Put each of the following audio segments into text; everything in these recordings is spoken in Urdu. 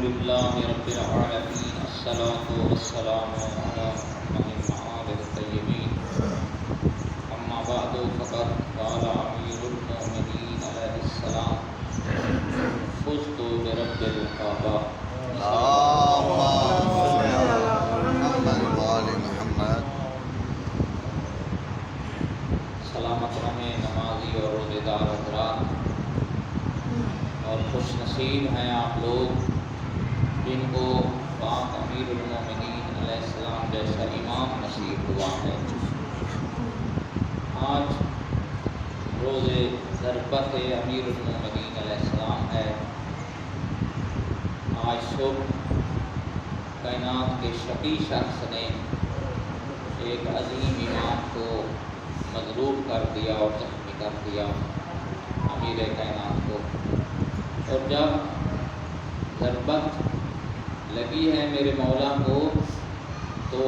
لله رب العالمين الصلاة والسلام على محمد وآله الطيبين أما بعد فقد قال أمير المؤمنين عليه السلام فزت برب الكعبة اللهم صل على محمد وآل محمد. سلامت رہیں نمازی اور روزے دار حضرات، اور خوش نصیب ہیں آپ لوگ جن کو پاک امیر المومنین علیہ السلام جیسا امام نصیب ہوا ہے۔ آج روز ضربت امیر المومنین علیہ السلام ہے۔ آج صبح کائنات کے شقی شخص نے ایک عظیم امام کو مضروب کر دیا اور زخمی کر دیا، امیر کائنات کو۔ اور جب ضربت لگی ہے میرے مولا کو تو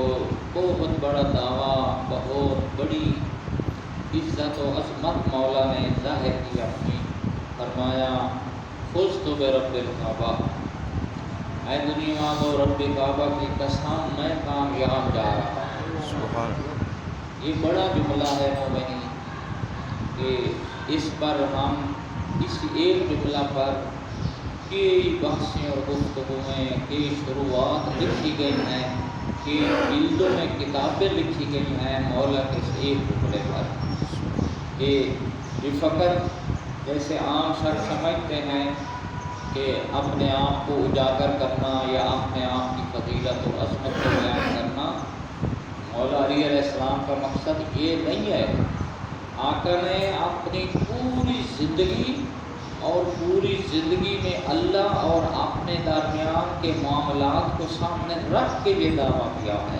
بہت بڑا دعویٰ، بہت بڑی عزت و عظمت مولا نے ظاہر کی اپنی، فرمایا فزت برب الکعبہ، اے دنیا والو رب کعبہ کی قسم میں کامیاب جا رہا ہوں۔ یہ بڑا جملہ ہے مومنین کہ اس پر ہم اس ایک جملہ پر کئی بحثیں اور گفتگویں، کئی شروعات لکھی گئی ہیں، کئی جلدوں میں کتابیں لکھی گئی ہیں مولا کے اس ایک جملے پر، کہ یہ فقط جیسے عام شخص سمجھتے ہیں کہ اپنے آپ کو اجاگر کرنا یا اپنے آپ کی فضیلت و عظمت کو بیان کرنا، مولا علی علیہ السلام کا مقصد یہ نہیں ہے۔ آقا نے اپنی پوری زندگی میں اللہ اور اپنے درمیان کے معاملات کو سامنے رکھ کے یہ دعویٰ کیا ہے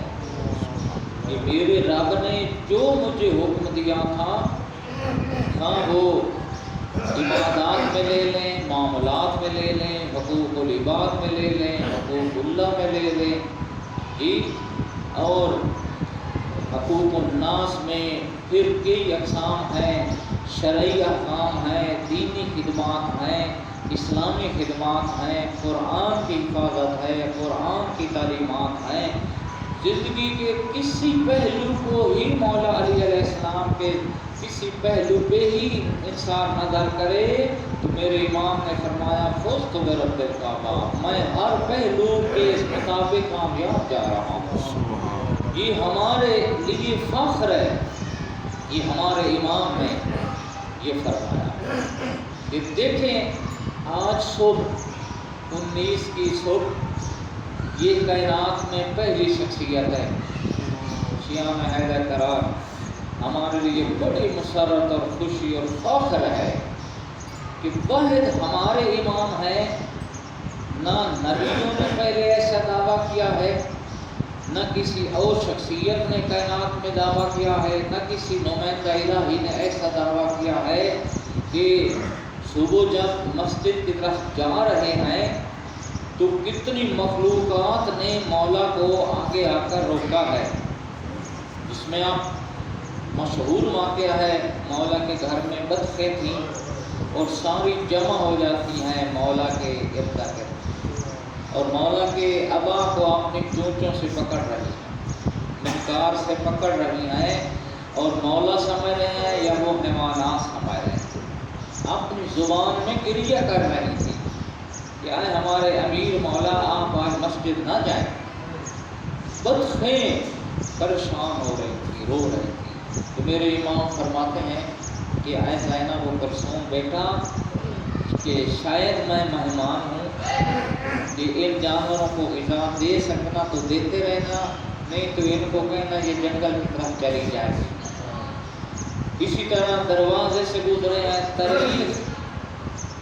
کہ میرے رب نے جو مجھے حکم دیا تھا، ہاں وہ عبادات میں لے لیں، معاملات میں لے لیں، حقوق العباد میں لے لیں، حقوق اللہ میں لے لیں، اور حقوق الناس میں پھر کئی اقسام ہیں، شرعی احکام ہیں، دینی خدمات ہیں، اسلامی خدمات ہیں، قرآن کی حفاظت ہے، قرآن کی تعلیمات ہیں۔ زندگی کے کسی پہلو کو ہی مولا علی علیہ السلام کے کسی پہلو پہ ہی انسان نظر کرے تو میرے امام نے فرمایا فزت برب الکعبہ، میں ہر پہلو کے مطابق کامیاب جا رہا ہوں۔ یہ ہمارے لیے فخر ہے، یہ ہمارے امام نے یہ فرمایا کہ دیکھیں آج صبح 19 کی صبح یہ کائنات میں پہلی شخصیت ہے، شیام حیدر کرار، ہمارے لیے بڑی مسرت اور خوشی اور فخر ہے کہ واحد ہمارے امام ہیں۔ نہ نبیوں نے پہلے ایسا دعویٰ کیا ہے، نہ کسی اور شخصیت نے کائنات میں دعویٰ کیا ہے، نہ کسی نمائندہ الہی نے ایسا دعویٰ کیا ہے کہ صبح جب مسجد کی طرف جا رہے ہیں تو کتنی مخلوقات نے مولا کو آگے آ کر روکا ہے۔ جس میں آپ مشہور واقعہ ہے، مولا کے گھر میں بطخیں تھیں اور ساری جمع ہو جاتی ہیں مولا کے ارد گرد، اور مولا کے ابا کو اپنی چونچوں سے پکڑ رہی ہیں، منکار سے پکڑ رہی ہیں، اور مولا سمجھ رہے ہیں یا وہ حیوانات سمجھ رہے ہیں، اپنی زبان میں گریہ کر رہی تھی کہ اے ہمارے امیر مولا آپ آج مسجد نہ جائیں۔ بطخیں پریشان ہو رہی تھی، رو رہی تھی، تو میرے امام فرماتے ہیں کہ اے زینب و کلثوم بیٹا، کہ شاید میں مہمان ہوں کہ ان جانوروں کو غذا دے سکنا تو دیتے رہنا، نہیں تو ان کو کہنا یہ جنگل کی طرف چلی جائے۔ اسی طرح دروازے سے گزرے ہیں، تاریخ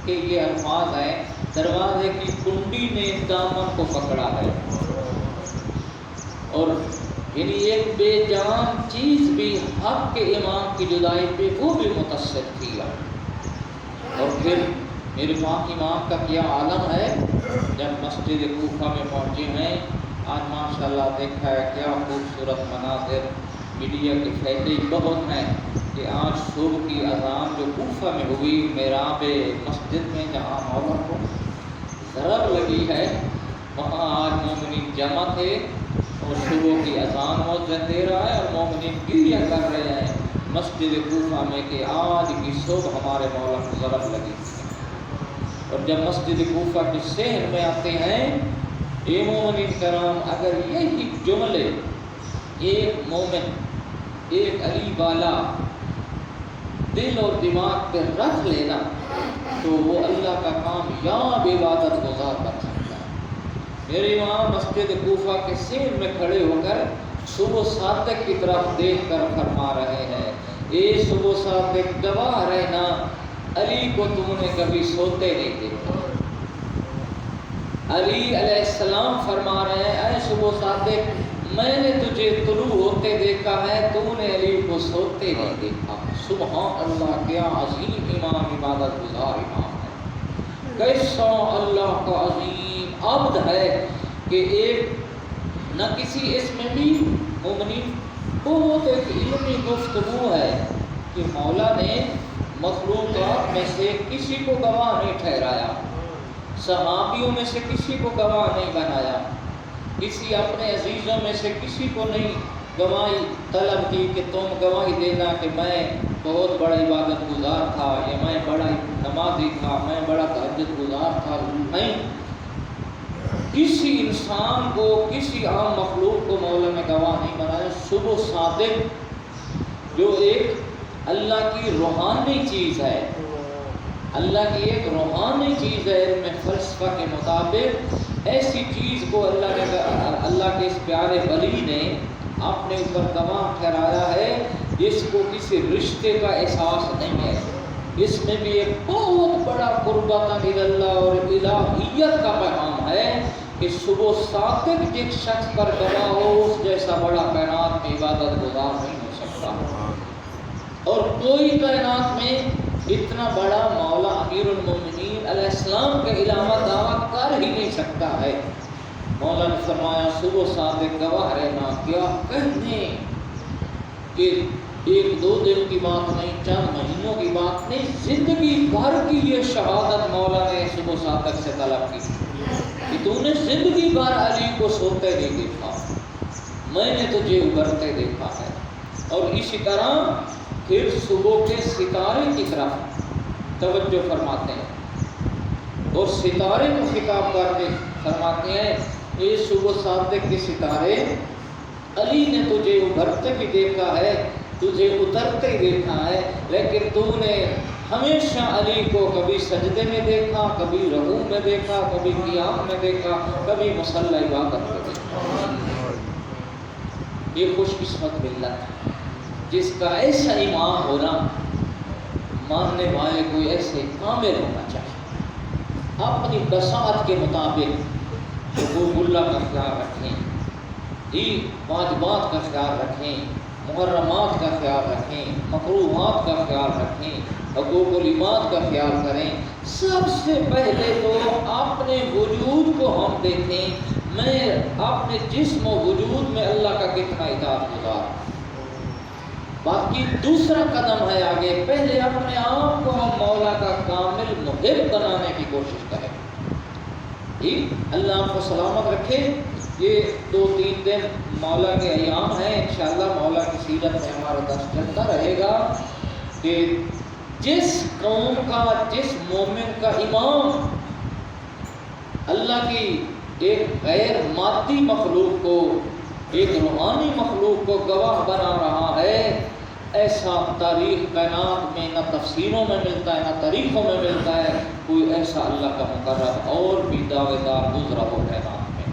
کے یہ الفاظ ہیں، دروازے کی کنڈی نے دامن کو پکڑا ہے، اور یعنی ایک بے جان چیز بھی حق کے امام کی جدائی پہ وہ بھی متاثر تھی۔ اور پھر میرے پاک امام کا کیا عالم ہے جب مسجد کوفہ میں پہنچے ہیں۔ آج ماشاءاللہ دیکھا ہے کیا خوبصورت مناظر، میڈیا کے فائدے بہت ہیں کہ آج صبح کی اذان جو کوفہ میں ہوئی محراب مسجد میں، جہاں مولا کو ضرب لگی ہے، وہاں آج مومنین جمع تھے اور صبح کی اذان مؤذن دے رہا ہے اور مومنین گریہ کر رہے ہیں مسجد کوفہ میں کہ آج کی صبح ہمارے مولا کو ضرب لگی تھی۔ اور جب مسجد کوفہ کے شہر میں آتے ہیں اے مومنین کرام، اگر یہی جملے ایک مومن ایک علی والا دل اور دماغ پہ رکھ لینا تو وہ اللہ کا کامیاب عبادت گزار کر سکتا ہے۔ میرے امام مسجد کوفہ کے سین میں کھڑے ہو کر صبح صادق کی طرف دیکھ کر فرما رہے ہیں، اے صبح صادق گواہ رہنا، علی کو تم نے کبھی سوتے نہیں دیکھا۔ علی علیہ السلام فرما رہے ہیں، اے صبح صادق میں نے تجھے طلوع ہوتے دیکھا ہے، تو نے علی کو سوتے نہیں دیکھا۔ سبحان اللہ، کیا عظیم امام، عبادت گزار امام ہے، کیسا اللہ کا عظیم عبد ہے کہ ایک نہ کسی اس میں بھی مومنین بہت ایک علمی گفتگو ہے کہ مولا نے مخلوقات میں سے کسی کو گواہ نہیں ٹھہرایا، صحابیوں میں سے کسی کو گواہ نہیں بنایا، کسی اپنے عزیزوں میں سے کسی کو نہیں گواہی طلب کی کہ تم گواہی دینا کہ میں بہت بڑا عبادت گزار تھا یا میں بڑا نمازی تھا، میں بڑا تہجد گزار تھا۔ نہیں، کسی انسان کو، کسی عام مخلوق کو مولا نے گواہ نہیں بنایا۔ صبح صادق جو ایک اللہ کی روحانی چیز ہے، اللہ کی ایک روحانی چیز ہے، علم فلسفہ کے مطابق ایسی چیز کو اللہ کے اس پیارے ولی نے اپنے اوپر گواہ ٹھہرایا ہے جس کو کسی رشتے کا احساس نہیں ہے۔ اس میں بھی ایک بہت بڑا قربت اللہ اور الہیت کا پیغام ہے کہ صبح صادق جس شخص پر گواہ ہو اس جیسا بڑا کائنات میں عبادت گزار نہیں ہو سکتا، اور کوئی کائنات میں اتنا بڑا مولا امیر المومنین علیہ السلام کے علاوہ دعویٰ کر ہی نہیں سکتا ہے۔ مولا نے فرمایا صبح صادق گواہ رہنا، کیا کہنے کہ ایک دو دن کی بات نہیں، چند مہینوں کی بات نہیں، زندگی بھر کی یہ شہادت مولا نے صبح صادق سے طلب کی کہ تو نے زندگی بھر علی کو سوتے نہیں دیکھا، میں نے تجھے ابھرتے دیکھا ہے۔ اور اسی طرح پھر صبح کے ستارے کی طرف توجہ فرماتے ہیں اور ستارے کو خطاب کر کے فرماتے ہیں، اے صبح صادق کے ستارے، علی نے تجھے ابھرتے بھی دیکھا ہے، تجھے اترتے دیکھا ہے، لیکن تو نے ہمیشہ علی کو کبھی سجدے میں دیکھا، کبھی رکوع میں دیکھا، کبھی قیام میں دیکھا، کبھی مصلی عبادت میں دیکھا۔ یہ خوش قسمت ملت جس کا ایسا امام ہونا، ماننے والے کوئی ایسے کامل ہونا چاہیے، اپنی بساط کے مطابق حقوق اللہ کا خیال رکھیں، واجبات کا خیال رکھیں، محرمات کا خیال رکھیں، مکروہات کا خیال رکھیں، حقوق العباد کا خیال کریں۔ سب سے پہلے تو اپنے وجود کو ہم دیکھیں، میں اپنے جسم و وجود میں اللہ کا کتنا اطاعت گزار، باقی دوسرا قدم ہے آگے، پہلے اپنے آپ کو ہم مولا کا کامل محب بنانے کی کوشش کریں۔ اللہ آپ کو سلامت رکھے۔ یہ 2-3 دن مولا کے ایام ہیں، انشاءاللہ مولا کی سیرت میں ہمارا درس چلتا رہے گا کہ جس قوم کا، جس مومن کا امام اللہ کی ایک غیر مادی مخلوق کو، ایک روحانی مخلوق کو گواہ بنا رہا ہے، ایسا تاریخ کائنات میں نہ تفسیروں میں ملتا ہے، نہ تاریخوں میں ملتا ہے، کوئی ایسا اللہ کا مقرر اور بھی دعوے دار گزرا ہو کائنات میں۔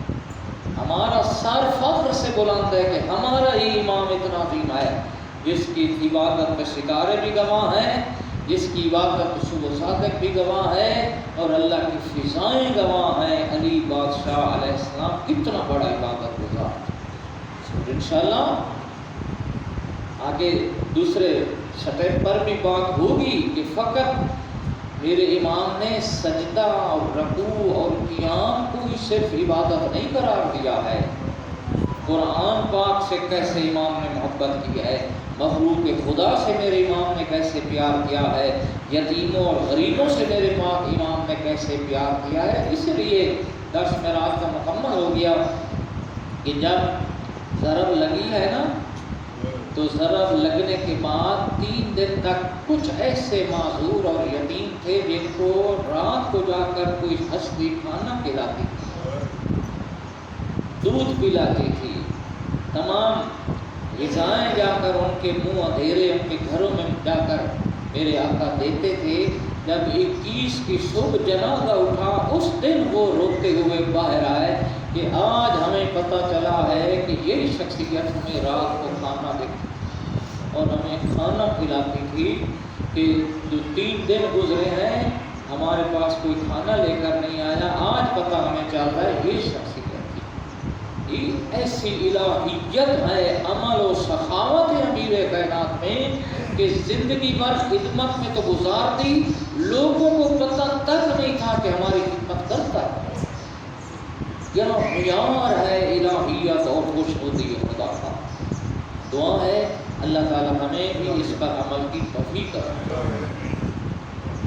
ہمارا سر فخر سے بلند ہے کہ ہمارا ہی امام اتنا عظیم ہے جس کی عبادت میں ستارے بھی گواہ ہیں، جس کی عبادت میں صبح صادق بھی گواہ ہے، اور اللہ کی فضائیں گواہ ہیں۔ علی بادشاہ علیہ السلام کتنا بڑا عبادت گزار۔ انشاءاللہ آگے دوسرے سطح پر بھی بات ہوگی کہ فقط میرے امام نے سجدہ اور رکوع اور قیام کو ہی صرف عبادت نہیں قرار دیا ہے، قرآن پاک سے کیسے امام نے محبت کی ہے، مخلوق خدا سے میرے امام نے کیسے پیار کیا ہے، یتیموں اور غریبوں سے میرے امام نے کیسے پیار کیا ہے۔ اس لیے درس معراج کا مکمل ہو گیا کہ جب ضرب لگی ہے نا تو ضرب لگنے کے بعد 3 دن تک کچھ ایسے معذور اور یتیم تھے جن کو رات کو جا کر کوئی ہستی کھانا کھلاتی تھی، دودھ پلاتی تھی، تمام غذائیں جا کر ان کے منہ اندھیرے ان کے گھروں میں جا کر میرے آقا دیتے تھے۔ جب 21 کی صبح جنازہ اٹھا اس دن وہ روتے ہوئے باہر آئے کہ آج ہمیں پتہ چلا ہے کہ یہی شخصیت ہمیں رات کو کھانا دیتی اور ہمیں کھانا کھلاتی تھی کہ جو 3 دن گزرے ہیں ہمارے پاس کوئی کھانا لے کر نہیں آیا، آج پتہ ہمیں چل رہا ہے یہ شخصیت تھی۔ یہ ایسی الہیت ہے، عمل و سخاوت ہے امیر کائنات میں کہ زندگی بھر خدمت میں تو گزار دی، لوگوں کو پتہ تک نہیں تھا کہ ہماری خدمت کرتا ہے۔ یہ معیار ہے الہیت اور خوش ہوتی ہے خدا کا۔ دعا ہے اللہ تعالی ہمیں بھی اس پر عمل کی توفیق کرے۔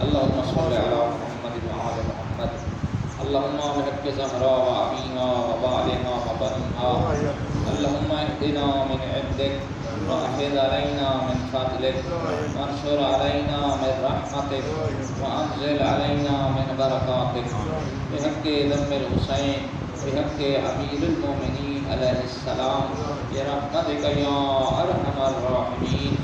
اللہم صلی علی محمد وعلی محمد، اللہم بحق زہرا وابینا وبالنا وبنینا، اللہم اہدنا من عندک واحفظ علینا من فضلک وانشر علینا من رحمتک وانزل علینا من برکاتک، بحق ذم الحسین بحق امیر المومنین علیہ السلام، برحمتک یا ارحم الراحمین۔